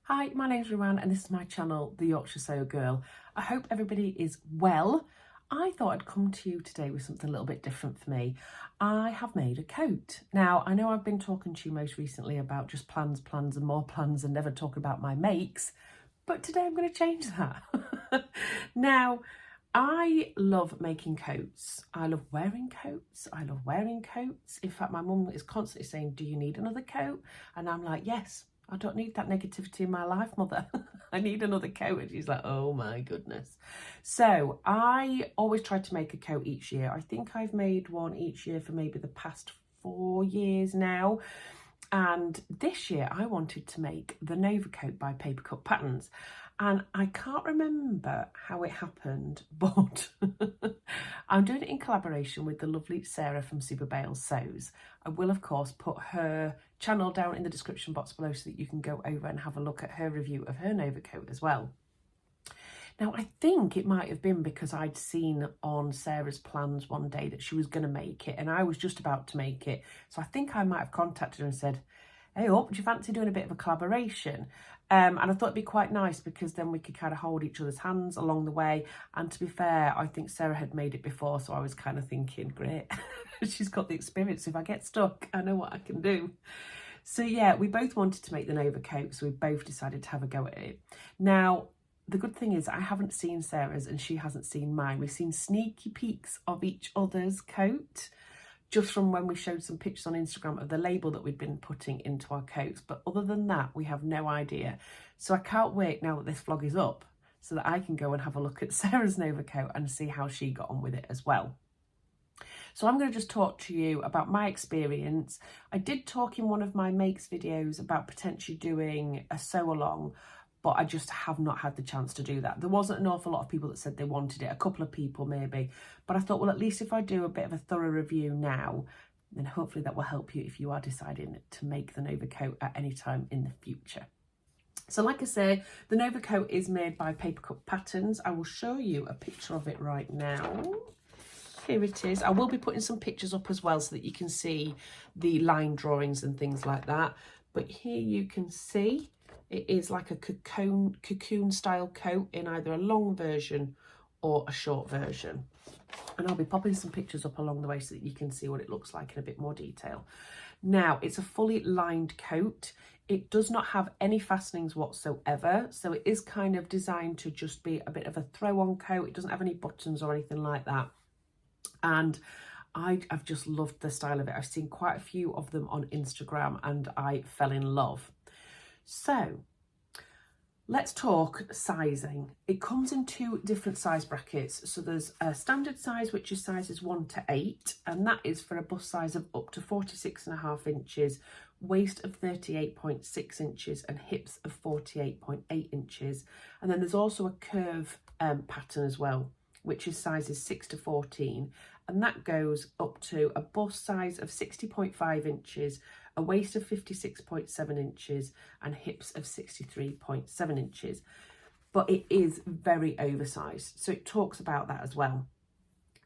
Hi, my name's Ruan and this is my channel, The Yorkshire Sew Girl. I hope everybody is well. I thought I'd come to you today with something a little bit different for me. I have made a coat. Now, I know I've been talking to you most recently about just plans and more plans and never talking about my makes, but today I'm going to change that. Now, I love making coats. I love wearing coats. I love wearing coats. In fact, my mum is constantly saying, "Do you need another coat?" And I'm like, "Yes, I don't need that negativity in my life, mother. I need another coat." And she's like, "Oh my goodness." So I always try to make a coat each year. I think I've made one each year for maybe the past 4 years now. And this year I wanted to make the Nova coat by Papercut Patterns. And I can't remember how it happened, but I'm doing it in collaboration with the lovely Sarah from Super Bales Sews. I will, of course, put her channel down in the description box below so that you can go over and have a look at her review of her Nova coat as well. Now, I think it might have been because I'd seen on Sarah's plans one day that she was going to make it and I was just about to make it. So I think I might have contacted her and said, "Hey up, do you fancy doing a bit of a collaboration?" And I thought it'd be quite nice because then we could kind of hold each other's hands along the way. And to be fair, I think Sarah had made it before, so I was kind of thinking, great, she's got the experience. If I get stuck, I know what I can do. So yeah, we both wanted to make the Nova coat, so we both decided to have a go at it. Now, the good thing is I haven't seen Sarah's and she hasn't seen mine. We've seen sneaky peeks of each other's coat, just from when we showed some pictures on Instagram of the label that we'd been putting into our coats. But other than that, we have no idea. So I can't wait now that this vlog is up so that I can go and have a look at Sarah's Nova coat and see how she got on with it as well. So I'm going to just talk to you about my experience. I did talk in one of my makes videos about potentially doing a sew along, but I just have not had the chance to do that. There wasn't an awful lot of people that said they wanted it, a couple of people maybe, but I thought, well, at least if I do a bit of a thorough review now, then hopefully that will help you if you are deciding to make the Nova coat at any time in the future. So like I say, the Nova coat is made by Papercut Patterns. I will show you a picture of it right now. Here it is. I will be putting some pictures up as well so that you can see the line drawings and things like that. But here you can see it is like a cocoon style coat in either a long version or a short version. And I'll be popping some pictures up along the way so that you can see what it looks like in a bit more detail. Now, it's a fully lined coat. It does not have any fastenings whatsoever. So it is kind of designed to just be a bit of a throw-on coat. It doesn't have any buttons or anything like that. And I've just loved the style of it. I've seen quite a few of them on Instagram and I fell in love. So let's talk sizing. It comes in 2 different size brackets. So there's a standard size, which is sizes 1 to 8, and that is for a bust size of up to 46.5 inches, waist of 38.6 inches, and hips of 48.8 inches. And then there's also a curve pattern as well, which is sizes 6 to 14, and that goes up to a bust size of 60.5 inches, a waist of 56.7 inches, and hips of 63.7 inches. But it is very oversized, so it talks about that as well.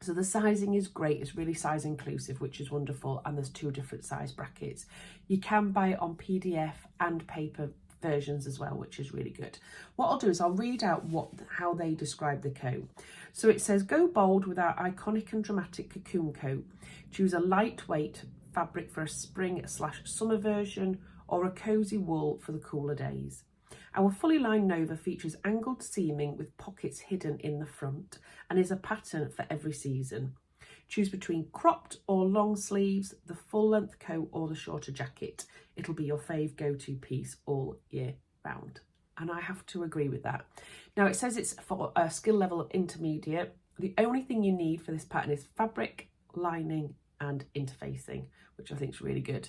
So the sizing is great, it's really size inclusive, which is wonderful, and there's 2 different size brackets. You can buy it on PDF and paper versions as well, which is really good. What I'll do is I'll read out how they describe the coat. So it says, "Go bold with our iconic and dramatic cocoon coat. Choose a lightweight fabric for a spring/summer version or a cozy wool for the cooler days. Our fully lined Nova features angled seaming with pockets hidden in the front and is a pattern for every season. Choose between cropped or long sleeves, the full length coat or the shorter jacket. It'll be your fave go-to piece all year round." And I have to agree with that. Now it says it's for a skill level of intermediate. The only thing you need for this pattern is fabric, lining and interfacing, which I think is really good.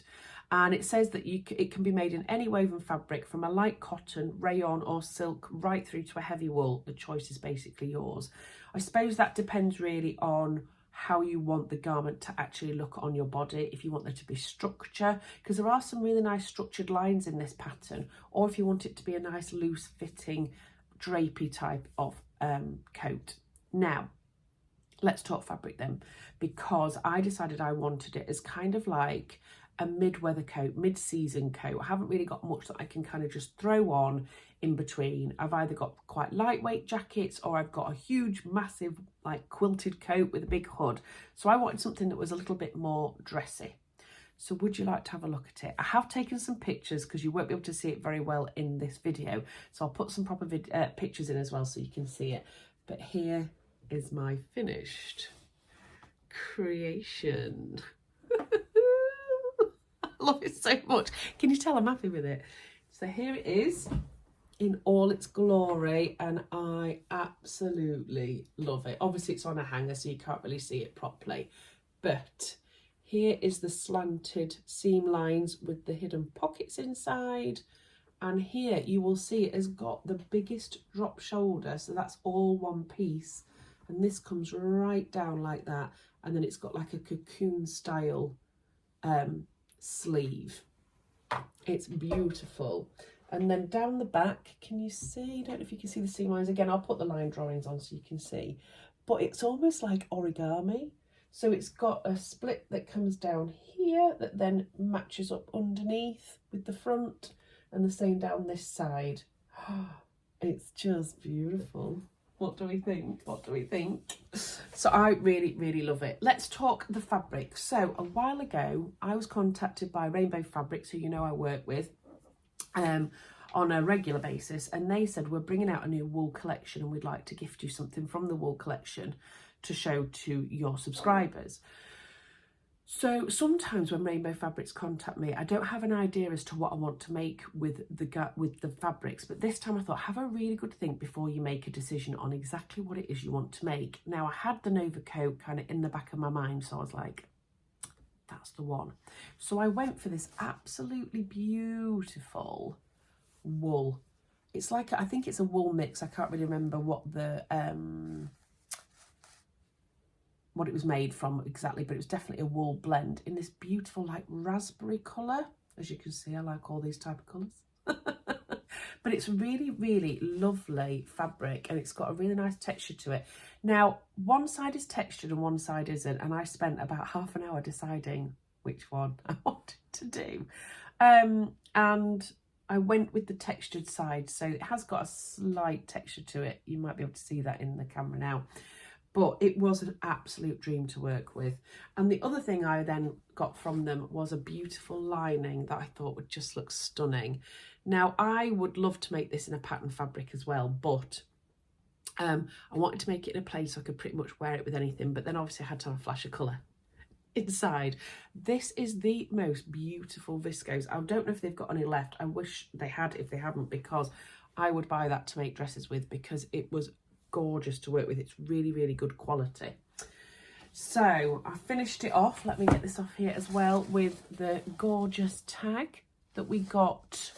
And it says that it can be made in any woven fabric, from a light cotton, rayon or silk right through to a heavy wool. The choice is basically yours. I suppose that depends really on how you want the garment to actually look on your body, if you want there to be structure, because there are some really nice structured lines in this pattern, or if you want it to be a nice loose fitting drapey type of coat. Now let's talk fabric then, because I decided I wanted it as kind of like a mid-weather coat, mid-season coat. I haven't really got much that I can kind of just throw on in between. I've either got quite lightweight jackets or I've got a huge, massive, like quilted coat with a big hood. So I wanted something that was a little bit more dressy. So would you like to have a look at it? I have taken some pictures because you won't be able to see it very well in this video. So I'll put some proper pictures in as well so you can see it. But here is my finished creation. I love it so much. Can you tell I'm happy with it? So here it is in all its glory, and I absolutely love it. Obviously it's on a hanger so you can't really see it properly, but here is the slanted seam lines with the hidden pockets inside, and here you will see it has got the biggest drop shoulder, so that's all one piece, and this comes right down like that, and then it's got like a cocoon style sleeve. It's beautiful. And then down the back, can you see? I don't know if you can see the seam lines. Again, I'll put the line drawings on so you can see. But it's almost like origami. So it's got a split that comes down here that then matches up underneath with the front, and the same down this side. It's just beautiful. What do we think? What do we think? So I really, really love it. Let's talk the fabric. So a while ago, I was contacted by Rainbow Fabrics, who you know I work with, on a regular basis, and they said, we're bringing out a new wool collection and we'd like to gift you something from the wool collection to show to your subscribers. So sometimes when Rainbow Fabrics contact me, I don't have an idea as to what I want to make with the fabrics, but this time I thought, have a really good think before you make a decision on exactly what it is you want to make. Now I had the Nova coat kind of in the back of my mind, so I was like, that's the one. So I went for this absolutely beautiful wool. It's like, I think it's a wool mix. I can't really remember what what it was made from exactly, but it was definitely a wool blend in this beautiful like raspberry colour. As you can see, I like all these type of colours. But it's really, really lovely fabric, and it's got a really nice texture to it. Now, one side is textured and one side isn't, and I spent about half an hour deciding which one I wanted to do. And I went with the textured side, so it has got a slight texture to it. You might be able to see that in the camera now. But it was an absolute dream to work with. And the other thing I then got from them was a beautiful lining that I thought would just look stunning. Now, I would love to make this in a pattern fabric as well, but I wanted to make it in a place so I could pretty much wear it with anything, but then obviously I had to have a flash of colour inside. This is the most beautiful viscose. I don't know if they've got any left. I wish they had if they haven't, because I would buy that to make dresses with, because it was gorgeous to work with. It's really, really good quality. So I finished it off, let me get this off here as well, with the gorgeous tag that we got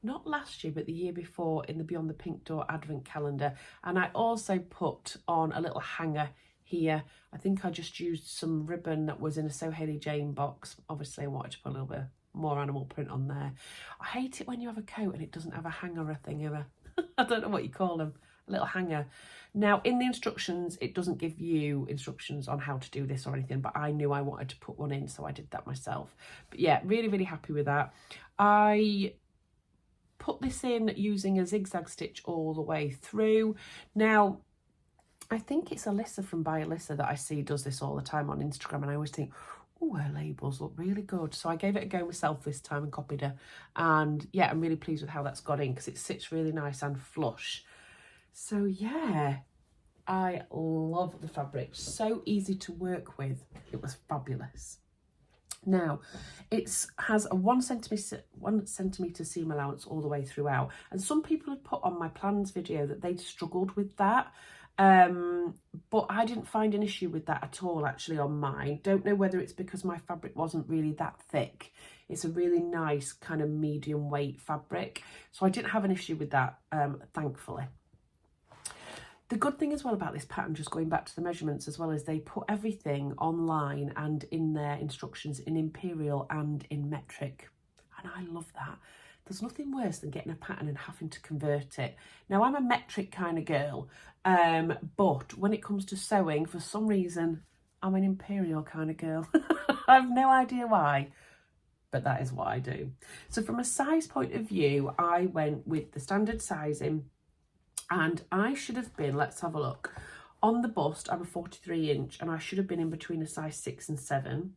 not last year but the year before in the Beyond the Pink Door advent calendar. And I also put on a little hanger here. I think I just used some ribbon that was in a So Hayley Jane box. Obviously I wanted to put a little bit more animal print on there. I hate it when you have a coat and it doesn't have a hanger or thing ever. I don't know what you call them. A little hanger. Now in the instructions it doesn't give you instructions on how to do this or anything, but I knew I wanted to put one in, so I did that myself. But yeah, really, really happy with that. I put this in using a zigzag stitch all the way through. Now I think it's Alyssa from By Alyssa that I see does this all the time on Instagram, and I always think, oh, her labels look really good. So I gave it a go myself this time and copied her, and yeah, I'm really pleased with how that's got in because it sits really nice and flush. So yeah, I love the fabric. So easy to work with. It was fabulous. Now, it has a 1 centimetre seam allowance all the way throughout. And some people had put on my plans video that they'd struggled with that. But I didn't find an issue with that at all actually on mine. Don't know whether it's because my fabric wasn't really that thick. It's a really nice kind of medium weight fabric. So I didn't have an issue with that, thankfully. The good thing as well about this pattern, just going back to the measurements as well, is they put everything online and in their instructions in imperial and in metric. And I love that. There's nothing worse than getting a pattern and having to convert it. Now, I'm a metric kind of girl, but when it comes to sewing, for some reason, I'm an imperial kind of girl. I have no idea why, but that is what I do. So from a size point of view, I went with the standard sizing, and I should have been, let's have a look. On the bust, I'm a 43 inch and I should have been in between a size 6 and 7.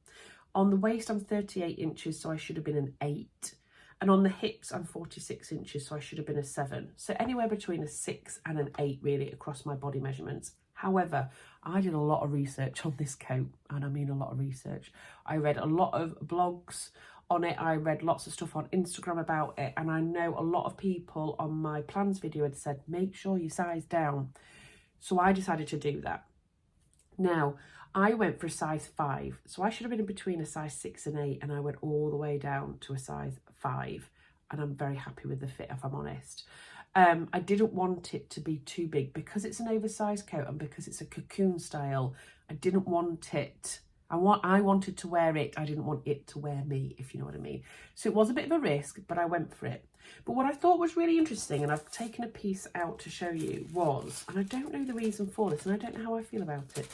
On the waist, I'm 38 inches, so I should have been an 8. And on the hips, I'm 46 inches, so I should have been a 7. So anywhere between a 6 and an 8, really, across my body measurements. However, I did a lot of research on this coat, and I mean a lot of research. I read a lot of blogs on it. I read lots of stuff on Instagram about it, and I know a lot of people on my plans video had said, make sure you size down. So I decided to do that. Now, I went for a size 5, so I should have been in between a size 6 and 8, and I went all the way down to a size 5, and I'm very happy with the fit, if I'm honest. I didn't want it to be too big because it's an oversized coat and because it's a cocoon style. I didn't want it. I wanted to wear it. I didn't want it to wear me, if you know what I mean. So it was a bit of a risk, but I went for it. But what I thought was really interesting, and I've taken a piece out to show you, was, and I don't know the reason for this, and I don't know how I feel about it.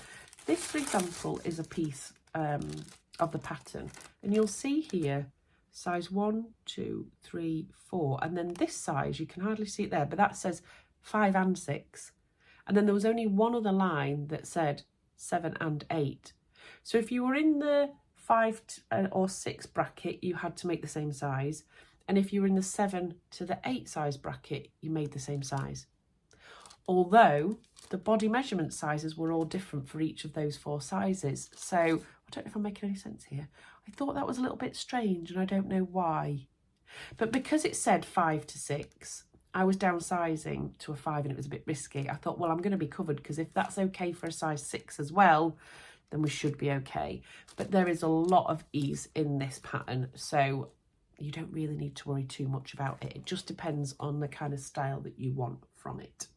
This, for example, is a piece of the pattern, and you'll see here, size 1, 2, 3, 4, and then this size, you can hardly see it there, but that says 5 and 6. And then there was only one other line that said 7 and 8. So if you were in the 5 or 6 bracket, you had to make the same size. And if you were in the 7 to the 8 size bracket, you made the same size. Although the body measurement sizes were all different for each of those 4 sizes. So I don't know if I'm making any sense here. I thought that was a little bit strange, and I don't know why. But because it said 5 to 6, I was downsizing to a 5 and it was a bit risky. I thought, well, I'm going to be covered, because if that's okay for a size 6 as well, then we should be okay. But there is a lot of ease in this pattern, so you don't really need to worry too much about it. It just depends on the kind of style that you want from it.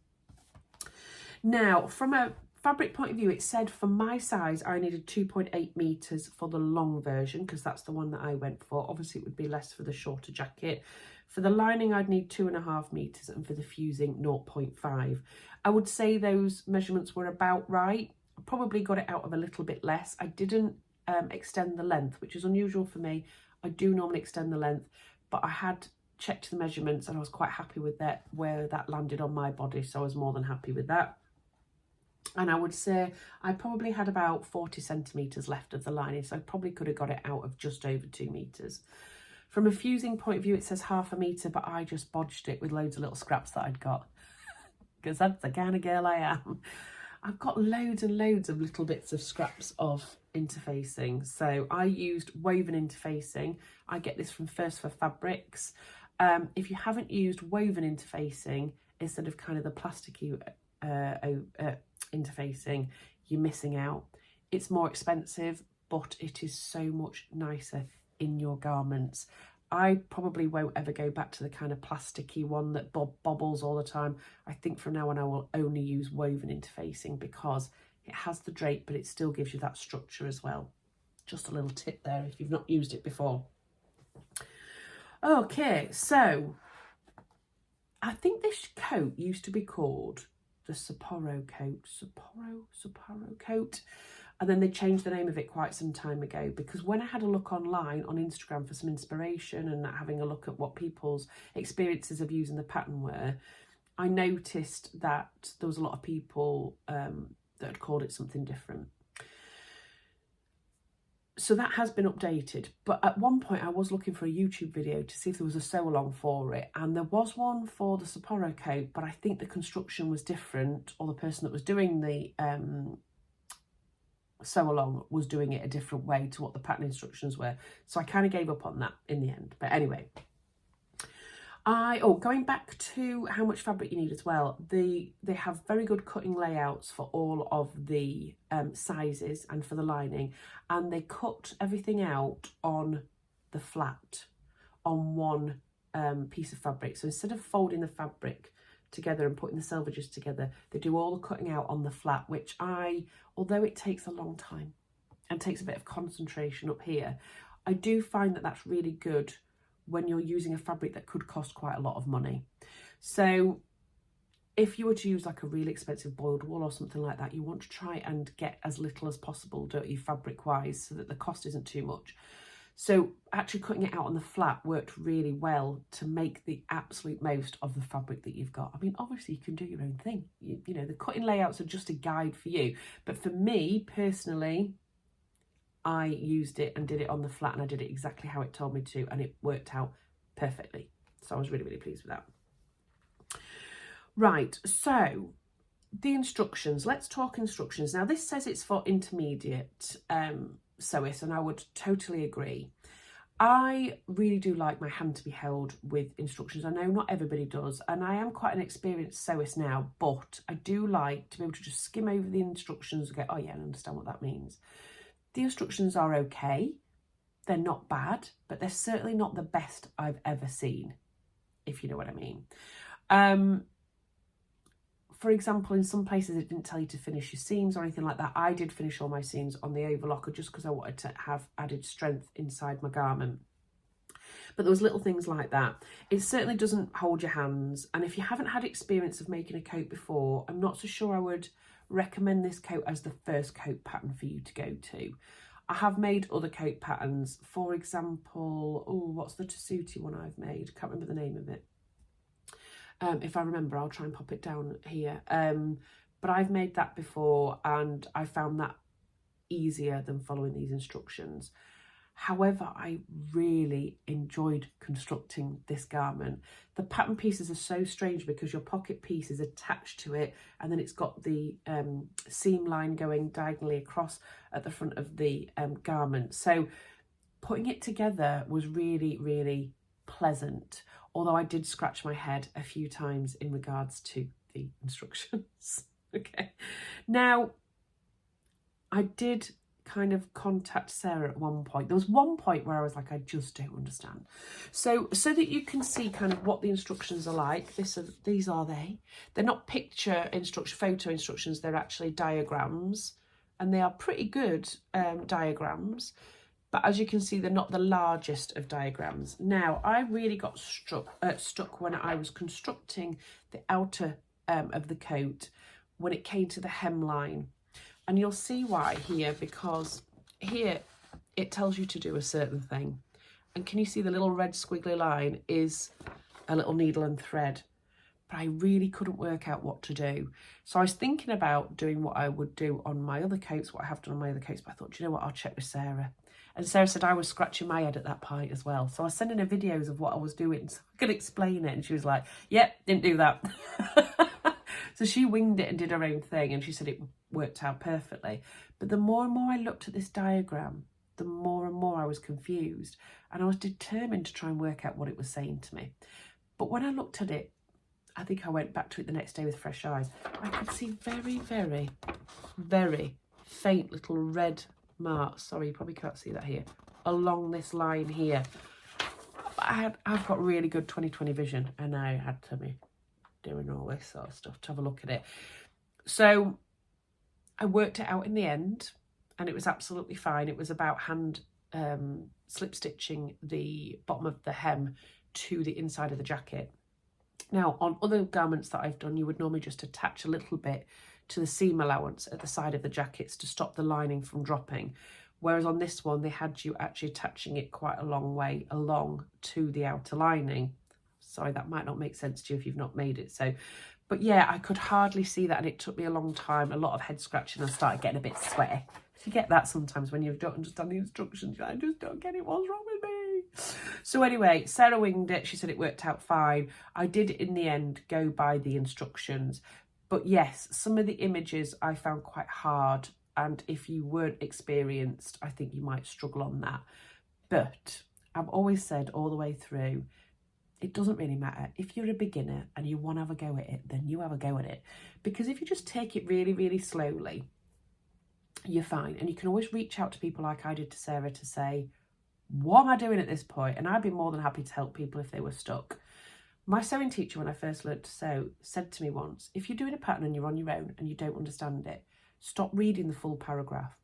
Now, from a fabric point of view, it said for my size, I needed 2.8 meters for the long version, because that's the one that I went for. Obviously, it would be less for the shorter jacket. For the lining, I'd need 2.5 meters, and for the fusing, 0.5. I would say those measurements were about right. I probably got it out of a little bit less. I didn't extend the length, which is unusual for me. I do normally extend the length, but I had checked the measurements and I was quite happy with that, where that landed on my body, so I was more than happy with that. And I would say I probably had about 40 centimetres left of the lining, so I probably could have got it out of just over 2 meters. From a fusing point of view, it says 0.5 meter, but I just bodged it with loads of little scraps that I'd got, because that's the kind of girl I am. I've got loads and loads of little bits of scraps of interfacing. So I used woven interfacing. I get this from First for Fabrics. If you haven't used woven interfacing instead of kind of the plasticky interfacing, you're missing out. It's more expensive, but it is so much nicer in your garments. I probably won't ever go back to the kind of plasticky one that bobbles all the time. I think from now on I will only use woven interfacing, because it has the drape, but it still gives you that structure as well. Just a little tip there if you've not used it before. Okay, so I think this coat used to be called the Sapporo coat. Sapporo coat. And then they changed the name of it quite some time ago, because when I had a look online on Instagram for some inspiration and having a look at what people's experiences of using the pattern were, I noticed that there was a lot of people that had called it something different. So that has been updated. But at one point I was looking for a YouTube video to see if there was a sew along for it. And there was one for the Sapporo coat, but I think the construction was different, or the person that was doing the sew along was doing it a different way to what the pattern instructions were. So I kind of gave up on that in the end. But anyway, going back to how much fabric you need as well, they have very good cutting layouts for all of the sizes and for the lining, and they cut everything out on the flat on one piece of fabric. So instead of folding the fabric together and putting the selvages together, they do all the cutting out on the flat, which although it takes a long time and takes a bit of concentration up here, I do find that that's really good when you're using a fabric that could cost quite a lot of money. So if you were to use like a really expensive boiled wool or something like that, you want to try and get as little as possible, don't you, fabric wise, so that the cost isn't too much. So actually cutting it out on the flat worked really well to make the absolute most of the fabric that you've got. I mean, obviously you can do your own thing. You know, the cutting layouts are just a guide for you. But for me personally, I used it and did it on the flat, and I did it exactly how it told me to, and it worked out perfectly. So I was really, really pleased with that. Right, so the instructions. Let's talk instructions. Now this says it's for intermediate sewists, and I would totally agree. I really do like my hand to be held with instructions. I know not everybody does, and I am quite an experienced sewist now, but I do like to be able to just skim over the instructions and go, oh yeah, I understand what that means. The instructions are okay. They're not bad, but they're certainly not the best I've ever seen, if you know what I mean. For example, in some places it didn't tell you to finish your seams or anything like that. I did finish all my seams on the overlocker just because I wanted to have added strength inside my garment. But there was little things like that. It certainly doesn't hold your hands. And if you haven't had experience of making a coat before, I'm not so sure I would recommend this coat as the first coat pattern for you to go to. I have made other coat patterns. For example, oh, what's the Tessuti one I've made? Can't remember the name of it. If I remember, I'll try and pop it down here. But I've made that before, and I found that easier than following these instructions. However, I really enjoyed constructing this garment. The pattern pieces are so strange because your pocket piece is attached to it, and then it's got the seam line going diagonally across at the front of the garment. So putting it together was really, really pleasant, although I did scratch my head a few times in regards to the instructions. Okay, now I did kind of contact Sarah at one point. There was one point where I was like, I just don't understand. So that you can see kind of what the instructions are like, these are they. They're not picture instruction, photo instructions, they're actually diagrams, and they are pretty good diagrams. But as you can see, they're not the largest of diagrams. Now, I really got stuck when I was constructing the outer of the coat when it came to the hemline. And you'll see why here, because here it tells you to do a certain thing. And can you see the little red squiggly line is a little needle and thread? But I really couldn't work out what to do. So I was thinking about doing what I would do on my other coats, what I have done on my other coats, but I thought, do you know what, I'll check with Sarah. And Sarah said I was scratching my head at that point as well. So I was sending her videos of what I was doing so I could explain it. And she was like, yep, didn't do that. So she winged it and did her own thing. And she said it worked out perfectly. But the more and more I looked at this diagram, the more and more I was confused. And I was determined to try and work out what it was saying to me. But when I looked at it, I think I went back to it the next day with fresh eyes. I could see very, very, very faint little red marks. Sorry, you probably can't see that here. Along this line here. I've got really good 20/20 vision, and I had to be doing all this sort of stuff to have a look at it. So I worked it out in the end, and it was absolutely fine. It was about hand slip stitching the bottom of the hem to the inside of the jacket. Now, on other garments that I've done, you would normally just attach a little bit to the seam allowance at the side of the jackets to stop the lining from dropping. Whereas on this one, they had you actually attaching it quite a long way along to the outer lining. Sorry, that might not make sense to you if you've not made it so. But yeah, I could hardly see that, and it took me a long time, a lot of head scratching. I started getting a bit sweaty. You get that sometimes when you don't understand the instructions. I just don't get it. What's wrong with me? So anyway, Sarah winged it. She said it worked out fine. I did in the end go by the instructions. But yes, some of the images I found quite hard. And if you weren't experienced, I think you might struggle on that. But I've always said all the way through, it doesn't really matter. If you're a beginner and you want to have a go at it, then you have a go at it. Because if you just take it really, really slowly, you're fine. And you can always reach out to people like I did to Sarah to say, what am I doing at this point? And I'd be more than happy to help people if they were stuck. My sewing teacher, when I first learned to sew, said to me once, if you're doing a pattern and you're on your own and you don't understand it, stop reading the full paragraph.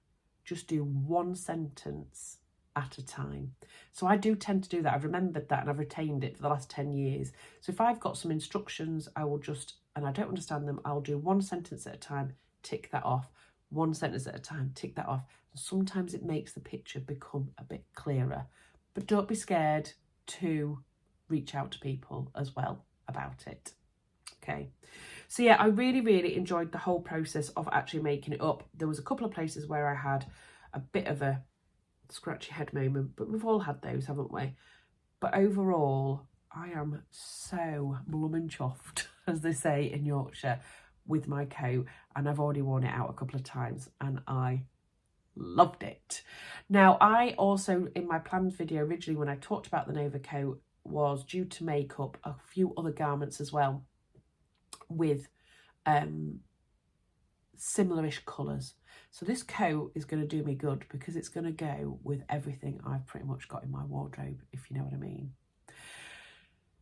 Just do one sentence at a time. So I do tend to do that. I've remembered that and I've retained it for the last 10 years. So if I've got some instructions, I will just, and I don't understand them, I'll do one sentence at a time, tick that off. one sentence at a time, tick that off. Sometimes it makes the picture become a bit clearer, but don't be scared to reach out to people as well about it. Okay, so yeah, I really enjoyed the whole process of actually making it up. There was a couple of places where I had a bit of a scratchy head moment, but we've all had those, haven't we? But overall, I am so bloomin' chuffed, as they say in Yorkshire, with my coat, and I've already worn it out a couple of times and I loved it. Now, I also, in my planned video originally when I talked about the Nova coat, was due to make up a few other garments as well with similar-ish colours. So this coat is going to do me good because it's going to go with everything I've pretty much got in my wardrobe, if you know what I mean.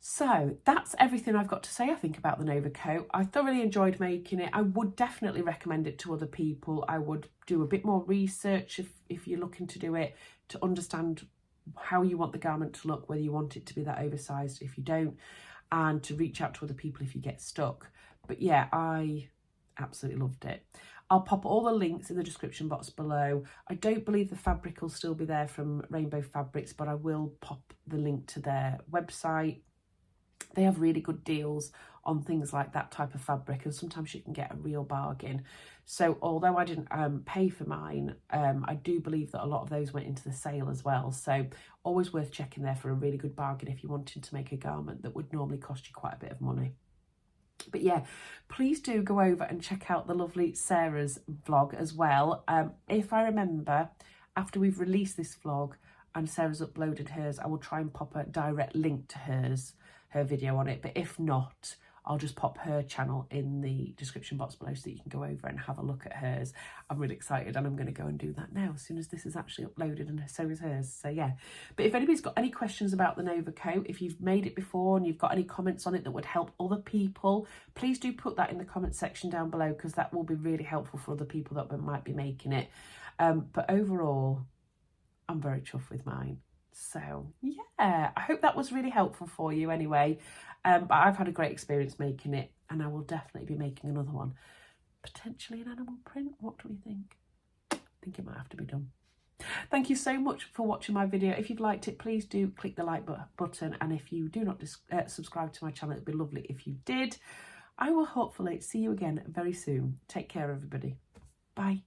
So that's everything I've got to say, I think, about the Nova coat. I thoroughly enjoyed making it. I would definitely recommend it to other people. I would do a bit more research if you're looking to do it, to understand how you want the garment to look, whether you want it to be that oversized if you don't, and to reach out to other people if you get stuck. But yeah, I absolutely loved it. I'll pop all the links in the description box below. I don't believe the fabric will still be there from Rainbow Fabrics, but I will pop the link to their website. They have really good deals on things like that type of fabric, and sometimes you can get a real bargain. So although I didn't pay for mine, I do believe that a lot of those went into the sale as well. So always worth checking there for a really good bargain if you're wanting to make a garment that would normally cost you quite a bit of money. But yeah, please do go over and check out the lovely Sarah's vlog as well. If I remember, after we've released this vlog and Sarah's uploaded hers, I will try and pop a direct link to her video on it. But if not, I'll just pop her channel in the description box below so that you can go over and have a look at hers. I'm really excited and I'm going to go and do that now as soon as this is actually uploaded, and so is hers. So yeah, but if anybody's got any questions about the Nova coat, if you've made it before and you've got any comments on it that would help other people, please do put that in the comment section down below, because that will be really helpful for other people that might be making it. But overall, I'm very chuffed with mine. So yeah, I hope that was really helpful for you anyway. But I've had a great experience making it, and I will definitely be making another one, potentially an animal print. What do we think? I think it might have to be done. Thank you so much for watching my video. If you've liked it, please do click the like button, and if you do not subscribe to my channel, it'd be lovely if you did. I will hopefully see you again very soon. Take care, everybody. Bye.